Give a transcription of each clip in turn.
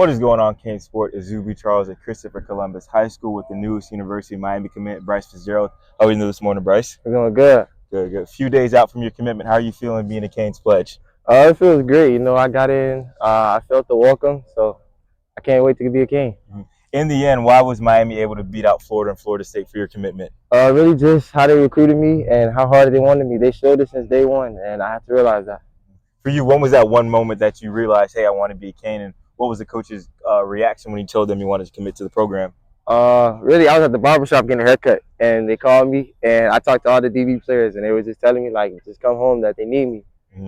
What is going on, CaneSports? Izubee Charles at Christopher Columbus High School with the newest University of Miami commit, Bryce Fitzgerald. How are you doing this morning, Bryce? We're doing good. Good. A few days out from your commitment, how are you feeling being a Canes pledge? It feels great. I got in. I felt the welcome, so I can't wait to be a Cane. In the end, why was Miami able to beat out Florida and Florida State for your commitment? Really just how they recruited me and how hard they wanted me. They showed it since day one, and I have to realize that. For you, when was that one moment that you realized, hey, I want to be a Cane, and what was the coach's reaction when he told them you wanted to commit to the program? Really, I was at the barbershop getting a haircut, and they called me, and I talked to all the DB players, and they were just telling me, like, just come home, that they need me.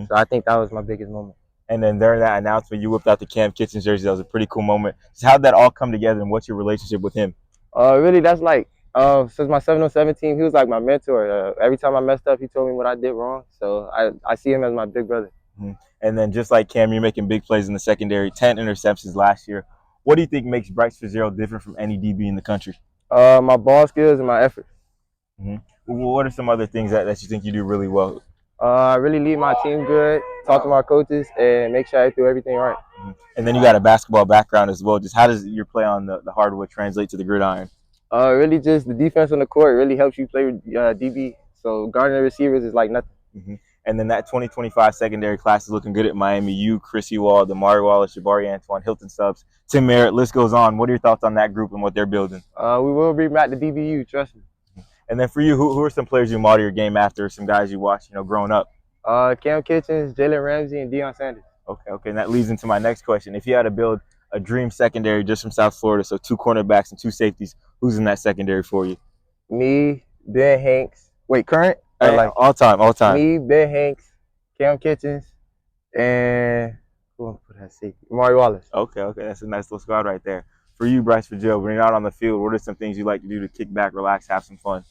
So I think that was my biggest moment. And then during that announcement, you whipped out the Cam Kitchens jersey. That was a pretty cool moment. So how'd that all come together, and what's your relationship with him? Really, that's like, since my 7-on-7 team, he was like my mentor. Every time I messed up, he told me what I did wrong. So I see him as my big brother. And then just like Cam, you're making big plays in the secondary, 10 interceptions last year. What do you think makes Bryce Fitzgerald different from any DB in the country? My ball skills and my effort. What are some other things that you think you do really well? I really lead my team good, talk to my coaches, and make sure I do everything right. And then you got a basketball background as well. Just how does your play on the hardwood translate to the gridiron? Really just the defense on the court really helps you play with DB. So guarding the receivers is like nothing. And then that 2025 secondary class is looking good at Miami. You, Chris Ewald, Damari Wallace, Jabari Antoine, Hilton Stubbs, Tim Merritt, list goes on. What are your thoughts on that group and what they're building? We will bring back the DBU, trust me. And then for you, who are some players you model your game after, some guys you watched, growing up? Cam Kitchens, Jalen Ramsey, and Deion Sanders. Okay, and that leads into my next question. If you had to build a dream secondary just from South Florida, so 2 cornerbacks and 2 safeties, who's in that secondary for you? Me, Ben Hanks. Wait, current? All time. Me, Ben Hanks, Cam Kitchens, and who am I put that safety? Damari Wallace. Okay, that's a nice little squad right there. For you, Bryce Fitzgerald, when you're not on the field, what are some things you like to do to kick back, relax, have some fun?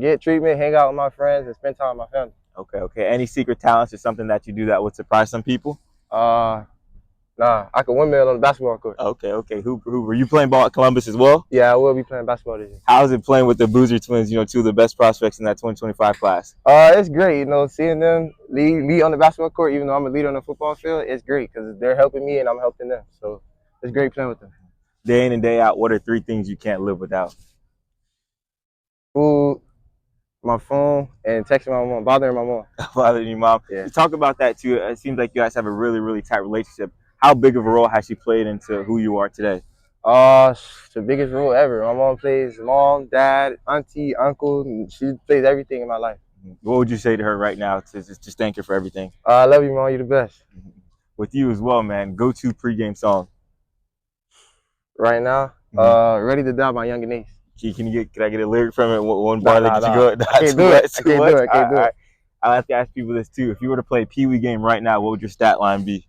Get treatment, hang out with my friends, and spend time with my family. Okay. Any secret talents or something that you do that would surprise some people? Nah, I can windmill on the basketball court. Okay. Who were you playing ball at Columbus as well? Yeah, I will be playing basketball this year. How's it playing with the Boozer twins, 2 of the best prospects in that 2025 class? It's great, seeing them lead on the basketball court, even though I'm a leader on the football field, it's great because they're helping me and I'm helping them. So it's great playing with them. Day in and day out, what are 3 things you can't live without? Food, my phone, and texting my mom, bothering my mom. Bothering your mom? Yeah. You talk about that too. It seems like you guys have a really, really tight relationship. How big of a role has she played into who you are today? It's the biggest role ever. My mom plays mom, dad, auntie, uncle. She plays everything in my life. What would you say to her right now to just thank her for everything? I love you, Mom. You're the best. With you as well, man. Go-to pregame song. Right now, Ready to Die by Young and Ace. Can I get a lyric from it? One bar that gets you going? I can't do it. I can't do it. I'll have to ask people this too. If you were to play a Pee Wee game right now, what would your stat line be?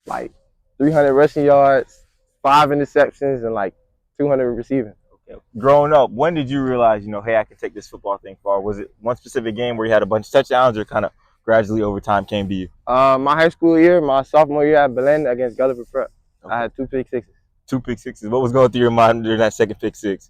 Like 300 rushing yards, 5 interceptions, and like 200 receiving. Okay. Growing up, when did you realize, hey, I can take this football thing far? Was it one specific game where you had a bunch of touchdowns, or kind of gradually over time came to you? My high school year, my sophomore year at Belen against Gulliver Prep. Okay. I had 2 pick sixes. 2 pick sixes. What was going through your mind during that second pick six?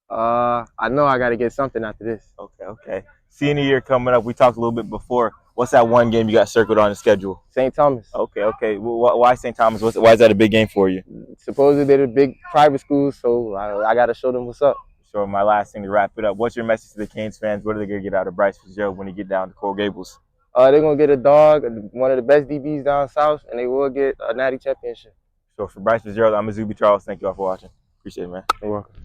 I know I got to get something after this. Okay. Senior year coming up. We talked a little bit before. What's that one game you got circled on the schedule? St. Thomas. Okay. Why St. Thomas? Why is that a big game for you? Supposedly they're a big private school, so I got to show them what's up. So my last thing to wrap it up, what's your message to the Canes fans? What are they going to get out of Bryce Fitzgerald when he get down to Coral Gables? They're going to get a dog, one of the best DBs down south, and they will get a natty championship. So for Bryce Fitzgerald, I'm Izubee Charles. Thank you all for watching. Appreciate it, man. You're welcome.